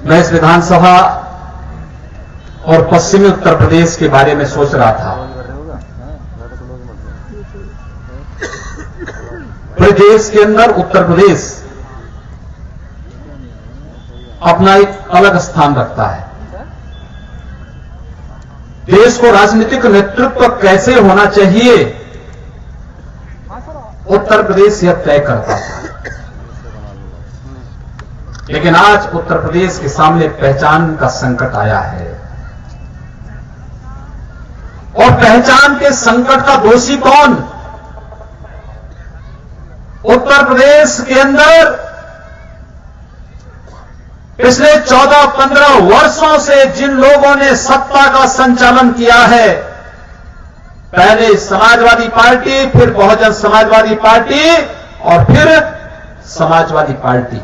मैं इस विधानसभा और पश्चिमी उत्तर प्रदेश के बारे में सोच रहा था। प्रदेश के अंदर उत्तर प्रदेश अपना एक अलग स्थान रखता है। देश को राजनीतिक नेतृत्व कैसे होना चाहिए उत्तर प्रदेश यह तय करता था। लेकिन आज उत्तर प्रदेश के सामने पहचान का संकट आया है और पहचान के संकट का दोषी कौन? उत्तर प्रदेश के अंदर पिछले 14-15 वर्षों से जिन लोगों ने सत्ता का संचालन किया है, पहले समाजवादी पार्टी, फिर बहुजन समाजवादी पार्टी और फिर समाजवादी पार्टी,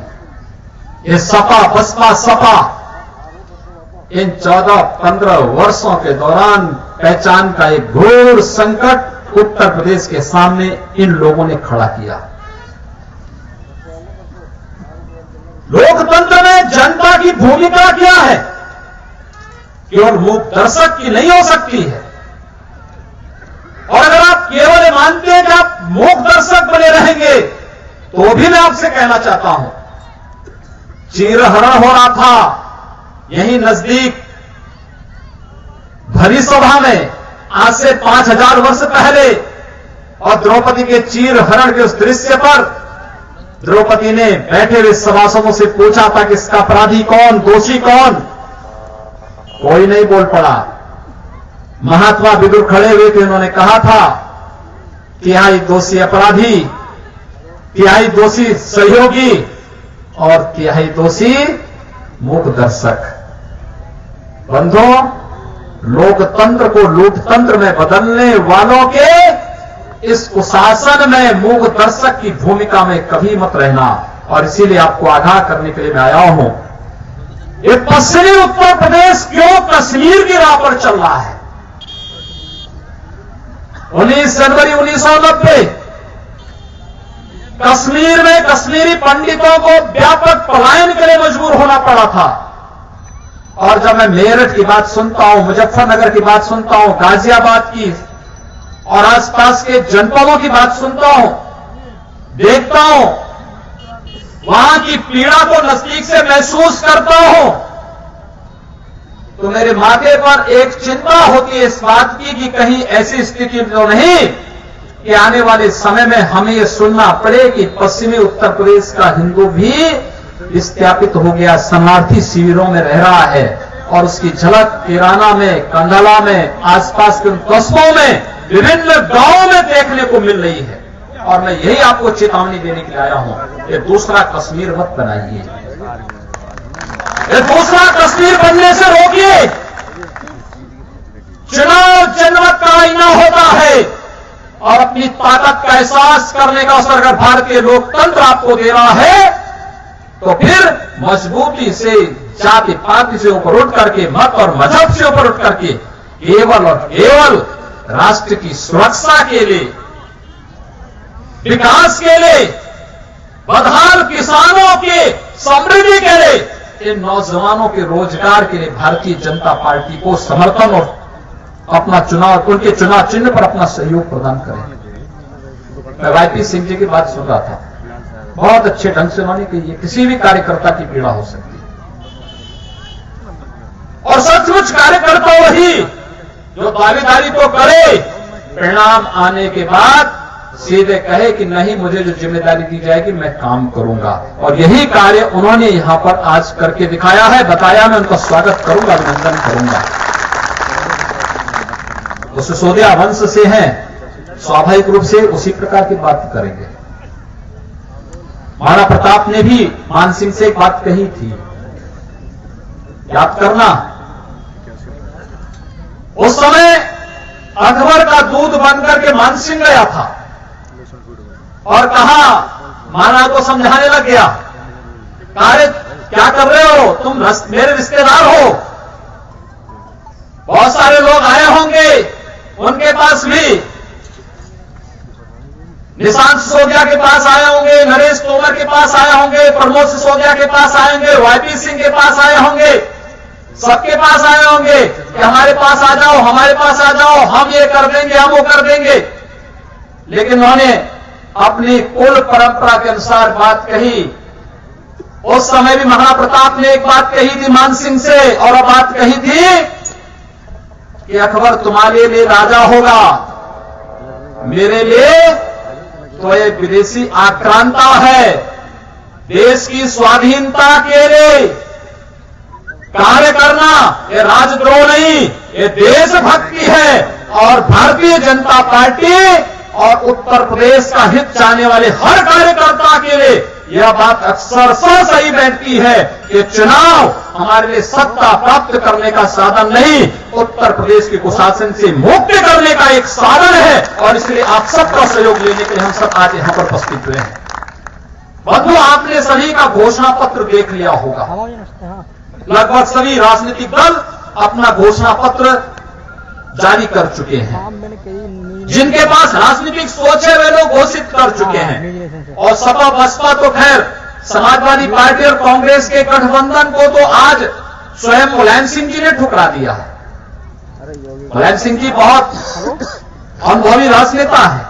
ये सपा बसपा सपा, इन 14-15 वर्षों के दौरान पहचान का एक घोर संकट उत्तर प्रदेश के सामने इन लोगों ने खड़ा किया। लोकतंत्र में जनता की भूमिका क्या है? केवल मूक दर्शक की नहीं हो सकती है। और अगर आप केवल मानते हैं कि आप मूक दर्शक बने रहेंगे तो भी मैं आपसे कहना चाहता हूं, चीरहरण हो रहा था यहीं नजदीक भरी सभा में आज से 5000 वर्ष पहले, और द्रौपदी के चीरहरण के उस दृश्य पर द्रौपदी ने बैठे हुए सभासदों से पूछा था कि इसका अपराधी कौन, दोषी कौन? कोई नहीं बोल पड़ा। महात्मा विदुर खड़े हुए थे, उन्होंने कहा था तिहाई दोषी अपराधी, तिहाई दोषी सहयोगी और तिहाई दोषी मूक दर्शक। बंधुओं, लोकतंत्र को लूटतंत्र में बदलने वालों के इस कुशासन में मूक दर्शक की भूमिका में कभी मत रहना। और इसीलिए आपको आगाह करने के लिए मैं आया हूं, ये पश्चिमी उत्तर प्रदेश क्यों कश्मीर की राह पर चल रहा है। 19 जनवरी 1990 कश्मीर में कश्मीरी पंडितों को व्यापक पलायन के लिए मजबूर होना पड़ा था। और जब मैं मेरठ की बात सुनता हूं, मुजफ्फरनगर की बात सुनता हूं, गाजियाबाद की और आसपास के जनपदों की बात सुनता हूं, देखता हूं, वहां की पीड़ा को नजदीक से महसूस करता हूं, तो मेरे माथे पर एक चिंता होती है इस बात की कि कहीं ऐसी स्थिति तो नहीं कि आने वाले समय में हमें यह सुनना पड़े कि पश्चिमी उत्तर प्रदेश का हिंदू भी विस्थापित हो गया, शरणार्थी शिविरों में रह रहा है और उसकी झलक किराना में, कंडला में, आसपास के कस्बों में, विभिन्न गांवों में देखने को मिल रही है। और मैं यही आपको चेतावनी देने के लिए आया हूं, ये दूसरा कश्मीर मत बनाइए, ये दूसरा कश्मीर बनने से रोकिए। चुनाव जनमत का आईना होता है और अपनी ताकत का एहसास करने का अवसर अगर भारतीय लोकतंत्र आपको दे रहा है तो फिर मजबूती से जाति पाति से ऊपर उठ करके, मत और मजहब से ऊपर उठ करके केवल और केवल राष्ट्र की सुरक्षा के लिए, विकास के लिए, बदहाल किसानों के समृद्धि के लिए, इन नौजवानों के रोजगार के लिए भारतीय जनता पार्टी को समर्थन और अपना चुनाव, उनके चुनाव चिन्ह पर अपना सहयोग प्रदान करें। मैं वाईपी सिंह जी की बात सुन रहा था, बहुत अच्छे ढंग से उन्होंने कही, किसी भी कार्यकर्ता की पीड़ा हो सकती है और सचमुच कार्यकर्ता वही जो दावेदारी तो करे, परिणाम आने के बाद सीधे कहे कि नहीं, मुझे जो जिम्मेदारी दी जाएगी मैं काम करूंगा। और यही कार्य उन्होंने यहां पर आज करके दिखाया है, बताया। मैं उनका स्वागत करूंगा, अभिनंदन करूंगा। वो सिसोदिया वंश से हैं, स्वाभाविक रूप से उसी प्रकार की बात करेंगे। महाराणा प्रताप ने भी मान सिंह से एक बात कही थी, याद करना, उस समय अकबर का दूध बनकर के मान सिंह गया था और कहा, महाराणा को समझाने लग गया, अरे क्या कर रहे हो तुम, मेरे रिश्तेदार हो, बहुत सारे लोग आए होंगे उनके पास भी, निशांत सिसोदिया के पास आए होंगे, नरेश तोमर के पास आए होंगे, प्रमोद सिसोदिया के पास आए होंगे, वाईपी सिंह के पास आए होंगे, सबके पास आए होंगे कि हमारे पास आ जाओ, हमारे पास आ जाओ, हम ये कर देंगे, हम वो कर देंगे। लेकिन उन्होंने अपनी कुल परंपरा के अनुसार बात कही। उस समय भी महाराणा प्रताप ने एक बात कही थी मान सिंह से, और अब बात कही थी कि अकबर तुम्हारे लिए राजा होगा, मेरे लिए तो ये विदेशी आक्रांता है। देश की स्वाधीनता के लिए कार्य करना ये राजद्रोह नहीं, ये देशभक्ति है। और भारतीय जनता पार्टी और उत्तर प्रदेश का हित चाहने वाले हर कार्यकर्ता के लिए यह बात अक्सर सही बैठती है कि चुनाव हमारे लिए सत्ता प्राप्त करने का साधन नहीं, उत्तर प्रदेश के कुशासन से मुक्त करने का एक साधन है। और इसलिए आप सबका सहयोग लेने के लिए हम सब आज यहां पर उपस्थित हुए हैं। बंधु, आपने सभी का घोषणा पत्र देख लिया होगा। लगभग सभी राजनीतिक दल अपना घोषणा पत्र जारी कर चुके हैं। जिनके पास राजनीतिक सोच है वे लोग घोषित कर चुके हैं। और सपा बसपा तो खैर समाजवादी पार्टी और कांग्रेस के गठबंधन को तो आज स्वयं मुलायम सिंह जी ने ठुकरा दिया है। मुलायम सिंह जी बहुत अनुभवी राजनेता है।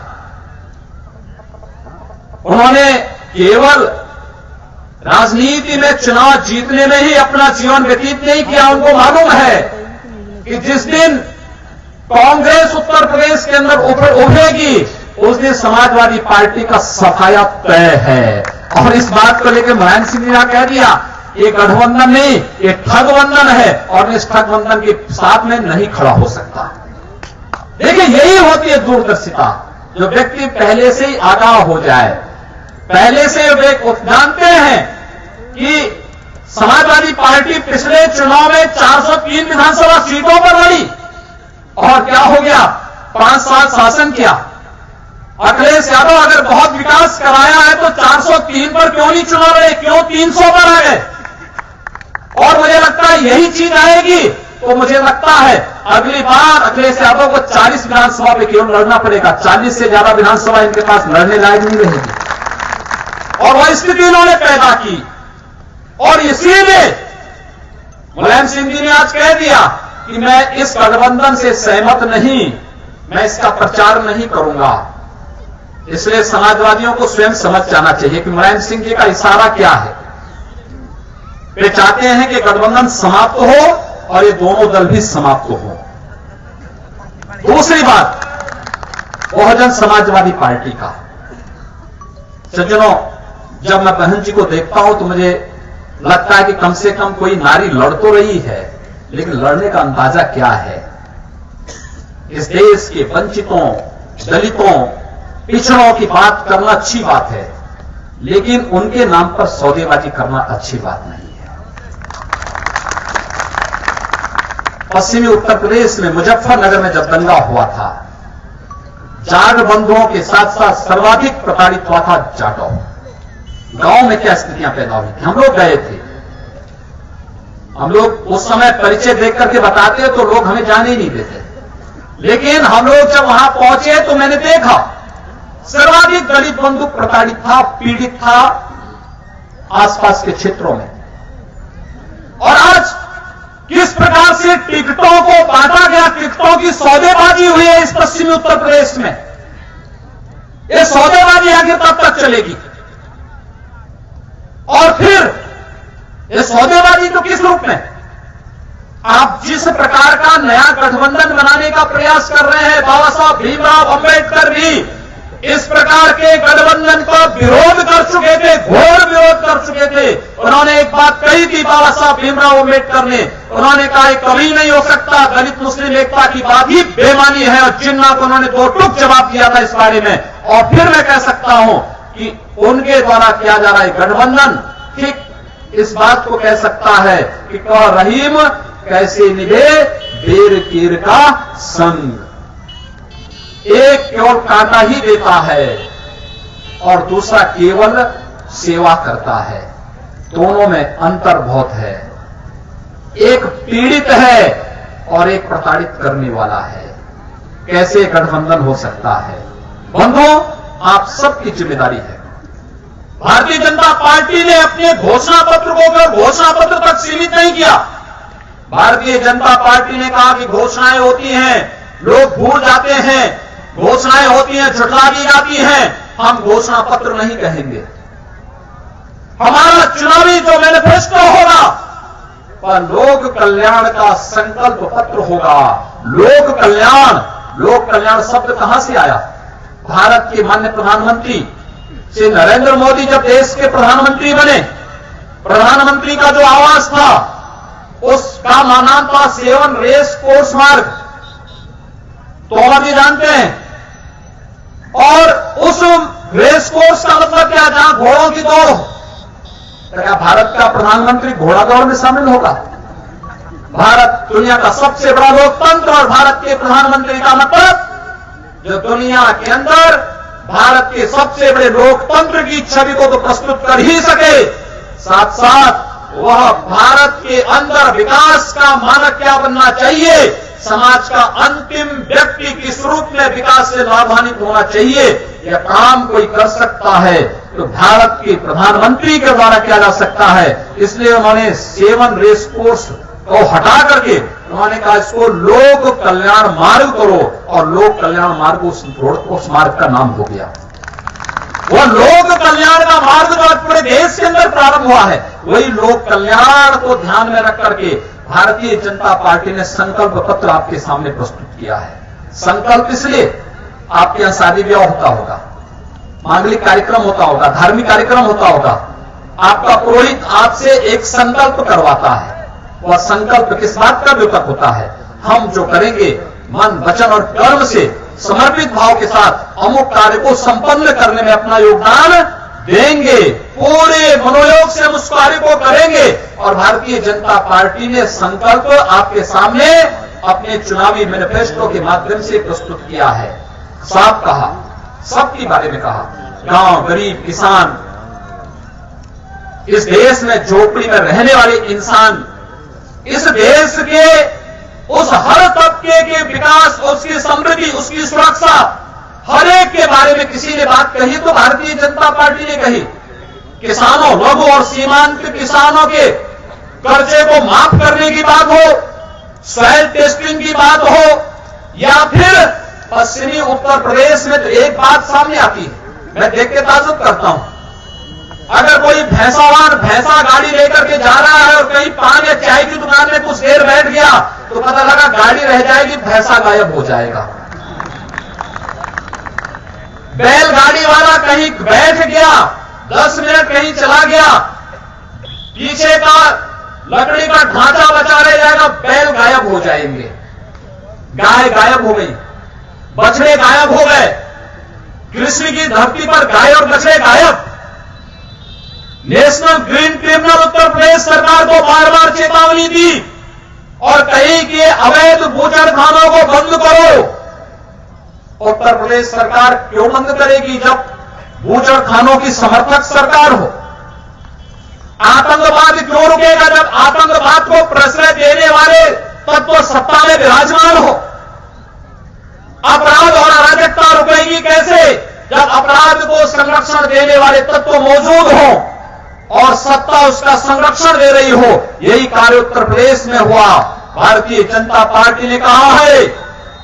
उन्होंने केवल राजनीति में चुनाव जीतने में ही अपना जीवन व्यतीत नहीं किया। उनको मालूम है कि जिस दिन कांग्रेस उत्तर प्रदेश के अंदर उभरेगी उस दिन समाजवादी पार्टी का सफाया तय है। और इस बात को लेकर मुलायम सिंह ने कह दिया ये गठबंधन नहीं, ये ठगबंधन है और इस ठगबंधन के साथ में नहीं खड़ा हो सकता। देखिए, यही होती है दूरदर्शिता, जो व्यक्ति पहले से ही आगाह हो जाए, पहले से वे जानते हैं कि समाजवादी पार्टी पिछले चुनाव में 403 विधानसभा सीटों पर लड़ी और क्या हो गया, 5 साल शासन किया। अखिलेश यादव अगर बहुत विकास कराया है तो 403 पर क्यों नहीं चुनाव लड़े, क्यों 300 पर आ गए? और मुझे लगता है यही चीज आएगी तो मुझे लगता है अगली बार अखिलेश यादव को 40 विधानसभा पे क्यों लड़ना पड़ेगा। 40 से ज्यादा विधानसभा इनके पास लड़ने लायक नहीं रहेगी। और वह स्थिति इन्होंने पैदा की और इसीलिए मुलायम सिंह जी ने आज कह दिया कि मैं इस गठबंधन से सहमत नहीं, मैं इसका प्रचार नहीं करूंगा। इसलिए समाजवादियों को स्वयं समझ जाना चाहिए कि मुलायम सिंह जी का इशारा क्या है। वे चाहते हैं कि गठबंधन समाप्त हो और ये दोनों दल भी समाप्त हो। दूसरी बात, बहुजन समाजवादी पार्टी का। सज्जनों, जब मैं बहन जी को देखता हूं तो मुझे लगता है कि कम से कम कोई नारी लड़ तो रही है, लेकिन लड़ने का अंदाजा क्या है। इस देश के वंचितों, दलितों, पिछड़ों की बात करना अच्छी बात है, लेकिन उनके नाम पर सौदेबाजी करना अच्छी बात नहीं है। पश्चिमी उत्तर प्रदेश में मुजफ्फरनगर में जब दंगा हुआ था, जाट बंधुओं के साथ साथ सर्वाधिक प्रताड़ित हुआ था जाटों। गांव में क्या स्थितियां पैदा हुई थी, हम लोग गए थे। हम लोग उस समय परिचय देख करके बताते तो लोग हमें जाने ही नहीं देते, लेकिन हम लोग जब वहां पहुंचे तो मैंने देखा सर्वाधिक दलित बंधु प्रताड़ित था, पीड़ित था आसपास के क्षेत्रों में। और आज किस प्रकार से टिकटों को बांटा गया, टिकटों की सौदेबाजी हुई है इस पश्चिमी उत्तर प्रदेश में। ये सौदेबाजी आगे तब तक चलेगी। और फिर ये सौदेबाजी तो किस रूप में? आप जिस प्रकार का नया गठबंधन बनाने का प्रयास कर रहे हैं, बाबा साहब भीमराव अंबेडकर भी इस प्रकार के गठबंधन का विरोध कर चुके थे, घोर विरोध कर चुके थे। उन्होंने एक बात कही थी बाबा साहब भीमराव अंबेडकर ने, उन्होंने कहा ये कभी नहीं हो सकता, दलित मुस्लिम एकता की बात ही बेमानी है। और जिन्ना को उन्होंने 2 टूक जवाब दिया था इस बारे में। और फिर मैं कह सकता हूं कि उनके द्वारा किया जा रहा है गठबंधन ठीक इस बात को कह सकता है कि कह रहीम कैसे निभे बेर कीर का संग। एक केवल कांटा ही देता है और दूसरा केवल सेवा करता है। दोनों में अंतर बहुत है। एक पीड़ित है और एक प्रताड़ित करने वाला है। कैसे गठबंधन हो सकता है? बंधुओं, आप सबकी जिम्मेदारी है। भारतीय जनता पार्टी ने अपने घोषणा पत्र को घोषणा पत्र तक सीमित नहीं किया। भारतीय जनता पार्टी ने कहा कि घोषणाएं होती हैं, लोग भूल जाते हैं, घोषणाएं होती हैं, झुठला दी जाती हैं, हम घोषणा पत्र नहीं कहेंगे। हमारा चुनावी जो मैनिफेस्टो होगा वह लोक कल्याण का संकल्प पत्र होगा। लोक कल्याण शब्द कहां से आया? भारत के माननीय प्रधानमंत्री श्री नरेंद्र मोदी जब देश के प्रधानमंत्री बने, प्रधानमंत्री का जो आवास था उसका नाम था 7 रेस कोर्स मार्ग, तो आप भी जानते हैं। और उस रेस कोर्स का मतलब क्या? जहां घोड़ों की दौड़ हो। क्या भारत का प्रधानमंत्री घोड़ा दौड़ में शामिल होगा? भारत दुनिया का सबसे बड़ा लोकतंत्र और भारत के प्रधानमंत्री का मतलब जो दुनिया के अंदर भारत के सबसे बड़े लोकतंत्र की छवि को तो प्रस्तुत कर ही सके, साथ साथ वह भारत के अंदर विकास का मानक क्या बनना चाहिए, समाज का अंतिम व्यक्ति किस रूप में विकास से लाभान्वित होना चाहिए, यह काम कोई कर सकता है तो भारत के प्रधानमंत्री के द्वारा किया जा सकता है। इसलिए उन्होंने 7 रेस कोर्स को हटा करके उन्होंने कहा इसको लोक कल्याण मार्ग करो, और लोक कल्याण मार्ग उस मार्ग का नाम हो गया। वह लोक कल्याण का मार्ग जो आज पूरे देश के अंदर प्रारंभ हुआ है, वही लोक कल्याण को ध्यान में रख करके भारतीय जनता पार्टी ने संकल्प पत्र आपके सामने प्रस्तुत किया है। संकल्प इसलिए आपके यहां शादी ब्याह होता होगा, मांगलिक कार्यक्रम होता होगा, धार्मिक कार्यक्रम होता होगा, आपका पुरोहित आपसे एक संकल्प करवाता है। वह संकल्प किस बात का द्योतक होता है? हम जो करेंगे मन वचन और कर्म से समर्पित भाव के साथ अमुक कार्य को संपन्न करने में अपना योगदान देंगे, पूरे मनोयोग से हम उस कार्य को करेंगे। और भारतीय जनता पार्टी ने संकल्प आपके सामने अपने चुनावी मैनिफेस्टो के माध्यम से प्रस्तुत किया है। साफ कहा, सबके बारे में कहा, गांव, गरीब, किसान, इस देश में झोपड़ी में रहने वाले इंसान, इस देश के उस हर तबके के विकास, उसकी समृद्धि, उसकी सुरक्षा, हर एक के बारे में किसी ने बात कही तो भारतीय जनता पार्टी ने कही। किसानों, लघु और सीमांत किसानों के कर्जे को माफ करने की बात हो, सॉइल टेस्टिंग की बात हो, या फिर पश्चिमी उत्तर प्रदेश में तो एक बात सामने आती है, मैं देख के ताज्जुब करता हूं। अगर कोई भैंसा गाड़ी लेकर के जा रहा है और कहीं पान या चाय की दुकान में कुछ देर बैठ गया तो पता लगा गाड़ी रह जाएगी, भैंसा गायब हो जाएगा। बैलगाड़ी वाला कहीं बैठ गया, 10 मिनट कहीं चला गया, पीछे का लकड़ी का ढांचा बचा रह जाएगा, बैल गायब हो जाएंगे। गाय गायब हो गई, बछड़े गायब हो गए, कृषि की धरती पर गाय और बछड़े गायब। National green tribunal Uttar Pradesh सरकार को बार बार चेतावनी दी और कही कि अवैध बूचड़खानों को बंद करो। उत्तर प्रदेश सरकार क्यों बंद करेगी जब बूचड़खानों की समर्थक सरकार हो? आतंकवाद क्यों रुकेगा जब आतंकवाद को प्रश्रय देने वाले तत्व सत्ता में विराजमान हो? अपराध और अराजकता रुकेगी कैसे जब अपराध को संरक्षण देने वाले तत्व मौजूद हो और सत्ता उसका संरक्षण दे रही हो? यही कार्य उत्तर प्रदेश में हुआ। भारतीय जनता पार्टी ने कहा है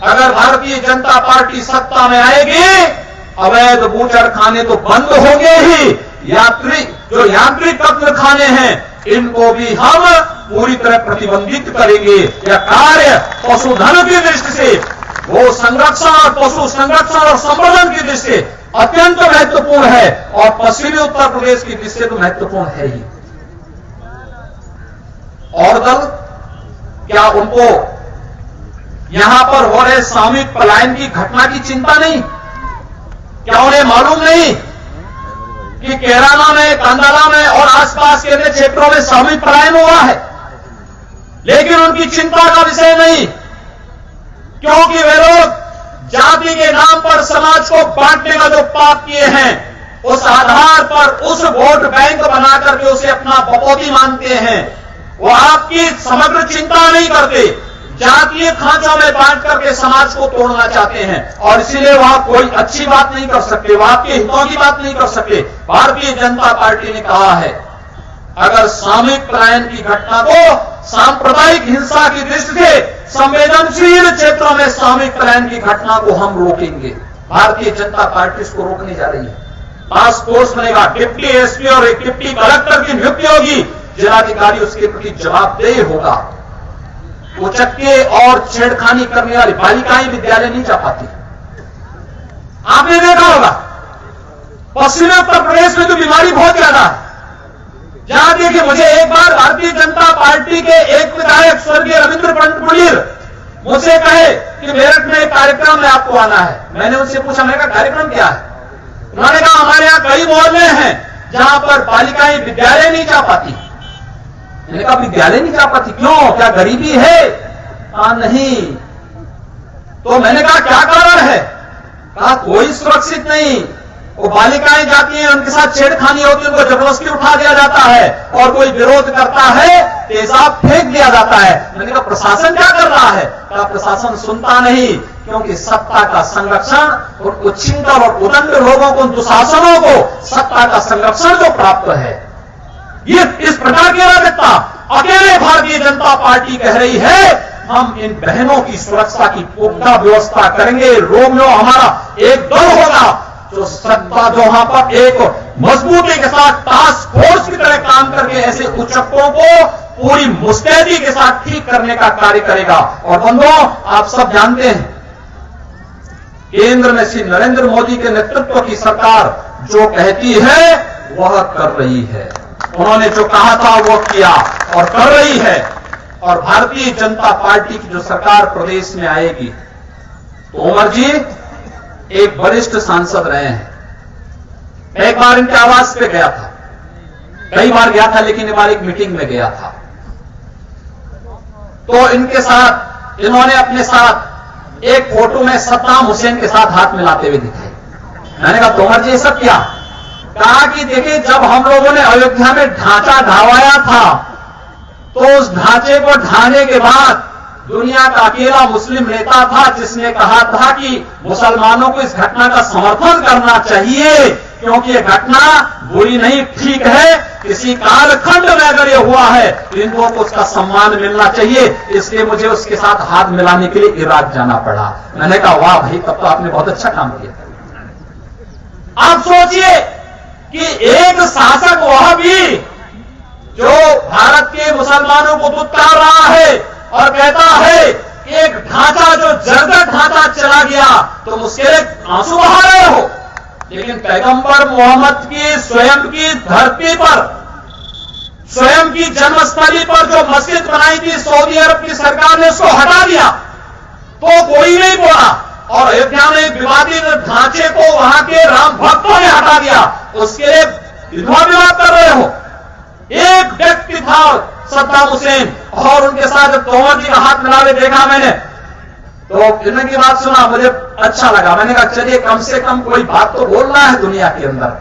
अगर भारतीय जनता पार्टी सत्ता में आएगी, अवैध बूचड़खाने तो बंद होंगे ही, जो यांत्रिक कत्ल खाने हैं इनको भी हम पूरी तरह प्रतिबंधित करेंगे। यह कार्य पशुधन की दृष्टि से, वो संरक्षण और पशु संरक्षण और संवर्धन की दृष्टि से अत्यंत महत्वपूर्ण है और पश्चिमी उत्तर प्रदेश की दृष्टि से तो महत्वपूर्ण है ही। और दल क्या उनको यहां पर हो रहे सामूहिक पलायन की घटना की चिंता नहीं? क्या उन्हें मालूम नहीं कि केराला में, कंडाला में और आसपास के अन्य क्षेत्रों में सामूहिक पलायन हुआ है? लेकिन उनकी चिंता का विषय नहीं, क्योंकि वे लोग जाति के नाम पर समाज को बांटने का जो पाप किए हैं, उस आधार पर उस वोट बैंक बनाकर के उसे अपना बपौती मानते हैं। वो आपकी समग्र चिंता नहीं करते। जातीय खांचों में बांट करके समाज को तोड़ना चाहते हैं और इसीलिए वहां कोई अच्छी बात नहीं कर सकते, वहां आपके हितों की बात नहीं कर सकते। भारतीय जनता पार्टी ने कहा है अगर सामूहिक पलायन की घटना को सांप्रदायिक हिंसा की दृष्टि से संवेदनशील क्षेत्रों में सामूहिक पलायन की घटना को हम रोकेंगे। भारतीय जनता पार्टी इसको रोकने जा रही है। टास्क फोर्स बनेगा, डिप्टी एसपी और एक डिप्टी कलेक्टर की नियुक्ति होगी, जिलाधिकारी उसके प्रति जवाबदेह होगा। उचक्के और छेड़खानी करने वाली बालिकाएं विद्यालय नहीं जा पाती। आपने देखा होगा पश्चिमी उत्तर प्रदेश में तो बीमारी बहुत ज्यादा है। जहां देखिए, मुझे एक बार भारतीय जनता पार्टी के एक विधायक स्वर्गीय रविंद्र पंडित मुझसे कहे कि मेरठ में एक कार्यक्रम में आपको आना है। मैंने उनसे पूछा, मैंने कहा कार्यक्रम क्या है? उन्होंने कहा हमारे यहां कई मोहल्ले हैं जहां पर बालिकाएं विद्यालय नहीं जा पाती। मैंने कहा विद्यालय नहीं जा पाती, क्यों? क्या गरीबी है? कहा नहीं। तो मैंने कहा क्या कारण है? कहा कोई सुरक्षित नहीं, वो बालिकाएं जाती हैं, उनके साथ छेड़खानी होती है, उनको जबरदस्ती उठा दिया जाता है और कोई विरोध करता है तेजाब फेंक दिया जाता है। मैंने कहा प्रशासन क्या कर रहा है? कहा प्रशासन सुनता नहीं, क्योंकि सत्ता का संरक्षण और उच्छृंखल और उदंड लोगों को, दुशासनों को सत्ता का संरक्षण जो प्राप्त है, ये इस प्रकार की अराजकता अकेले भारतीय जनता पार्टी कह रही है हम इन बहनों की सुरक्षा की पुख्ता व्यवस्था करेंगे। रोमियो हमारा एक दल होगा जो सत्ता जो वहां पर एक मजबूती के साथ टास्क फोर्स की तरह काम करके ऐसे उचक्कों को पूरी मुस्तैदी के साथ ठीक करने का कार्य करेगा। और बंधुओं, आप सब जानते हैं केंद्र में श्री नरेंद्र मोदी के नेतृत्व की सरकार जो कहती है वह कर रही है। उन्होंने जो कहा था वो किया और कर रही है। और भारतीय जनता पार्टी की जो सरकार प्रदेश में आएगी, तोमर जी एक वरिष्ठ सांसद रहे हैं। एक बार इनके आवास पे गया था, कई बार गया था, लेकिन एक बार एक मीटिंग में गया था तो इनके साथ इन्होंने अपने साथ एक फोटो में सद्दाम हुसैन के साथ हाथ मिलाते हुए दिखाए। मैंने कहा तोमर जी ये सब क्या? कहा कि देखिए, जब हम लोगों ने अयोध्या में ढांचा ढावाया था तो उस ढांचे को ढाने के बाद दुनिया का अकेला मुस्लिम नेता था जिसने कहा था कि मुसलमानों को इस घटना का समर्थन करना चाहिए, क्योंकि ये घटना बुरी नहीं, ठीक है। किसी कालखंड में अगर ये हुआ है तो इन लोगों को उसका सम्मान मिलना चाहिए, इसलिए मुझे उसके साथ हाथ मिलाने के लिए इराक जाना पड़ा। मैंने कहा वाह भाई, तब तो आपने बहुत अच्छा काम किया। आप सोचिए कि एक शासक, वह भी जो भारत के मुसलमानों को दुत्कार रहा है और कहता है कि एक ढांचा जो जर्जर ढांचा चला गया तुम उसके लिए आंसू बहा रहे हो, लेकिन पैगंबर मोहम्मद की स्वयं की धरती पर, स्वयं की जन्मस्थली पर जो मस्जिद बनाई थी सऊदी अरब की सरकार ने उसको हटा दिया तो कोई नहीं बोला। और अयोध्या में विवादित ढांचे को वहां के राम भक्तों ने हटा दिया, उसके लिए विधवा विवाद कर रहे हो। एक व्यक्ति था सद्दाम हुसैन और उनके साथ जब तोमर जी का हाथ मिलावे देखा मैंने तो इनकी बात सुना, मुझे अच्छा लगा। मैंने कहा चलिए कम से कम कोई बात तो बोलना है दुनिया के अंदर।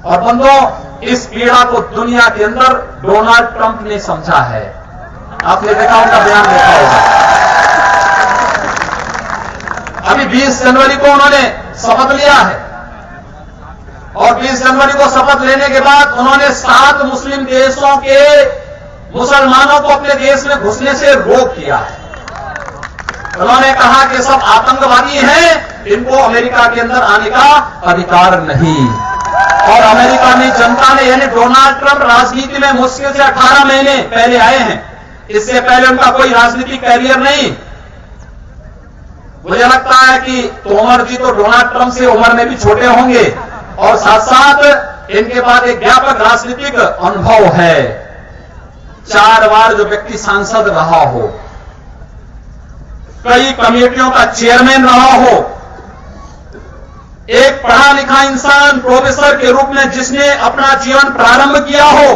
और बंदों, इस पीड़ा को दुनिया के अंदर डोनाल्ड ट्रंप ने समझा है। आपने देखा, उनका बयान देखा होगा। अभी 20 जनवरी को उन्होंने शपथ लिया है और 20 जनवरी को शपथ लेने के बाद उन्होंने 7 मुस्लिम देशों के मुसलमानों को अपने देश में घुसने से रोक दिया है। उन्होंने कहा कि सब आतंकवादी हैं, इनको अमेरिका के अंदर आने का अधिकार नहीं। और अमेरिका में जनता ने, यानी डोनाल्ड ट्रंप राजनीति में मुश्किल से 18 महीने पहले आए हैं, इससे पहले उनका कोई राजनीतिक कैरियर नहीं। मुझे लगता है कि तोमर जी तो डोनाल्ड ट्रंप से उम्र में भी छोटे होंगे और साथ साथ इनके बाद एक व्यापक राजनीतिक अनुभव है। 4 बार जो व्यक्ति सांसद रहा हो, कई कमेटियों का चेयरमैन रहा हो, एक पढ़ा लिखा इंसान प्रोफेसर के रूप में जिसने अपना जीवन प्रारंभ किया हो,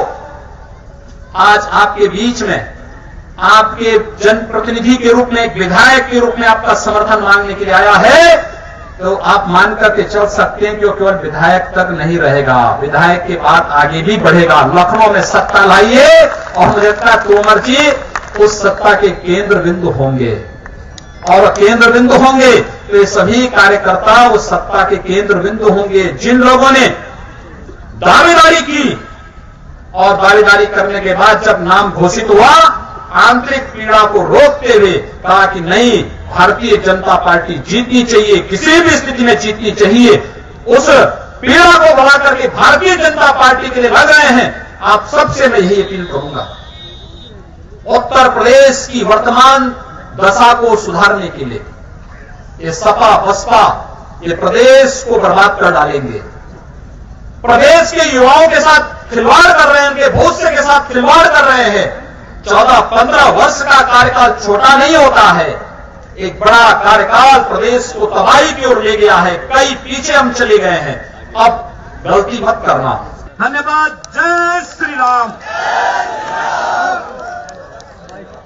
आज आपके बीच में आपके जनप्रतिनिधि के रूप में, एक विधायक के रूप में आपका समर्थन मांगने के लिए आया है, तो आप मान करके चल सकते हैं कि वो केवल विधायक तक नहीं रहेगा, विधायक के बाद आगे भी बढ़ेगा। लखनऊ में सत्ता लाइए और मुझे लगता है तोमर जी उस सत्ता के केंद्र बिंदु होंगे, और केंद्र बिंदु होंगे तो ये सभी कार्यकर्ता उस सत्ता के केंद्र बिंदु होंगे। जिन लोगों ने दावेदारी की और दावेदारी करने के बाद जब नाम घोषित हुआ, आंतरिक पीड़ा को रोकते हुए कहा कि नहीं, भारतीय जनता पार्टी जीतनी चाहिए, किसी भी स्थिति में जीतनी चाहिए, उस पीड़ा को बढ़ा करके भारतीय जनता पार्टी के लिए लग रहे हैं। आप सबसे मैं यही अपील करूंगा, उत्तर प्रदेश की वर्तमान दशा को सुधारने के लिए ये सपा बसपा ये प्रदेश को बर्बाद कर डालेंगे, प्रदेश के युवाओं के साथ खिलवाड़ कर रहे हैं, उनके भविष्य के साथ खिलवाड़ कर रहे हैं। 14-15 वर्ष का कार्यकाल छोटा नहीं होता है, एक बड़ा कार्यकाल प्रदेश को तबाही की ओर ले गया है, कई पीछे हम चले गए हैं। अब गलती मत करना। धन्यवाद। जय श्री राम।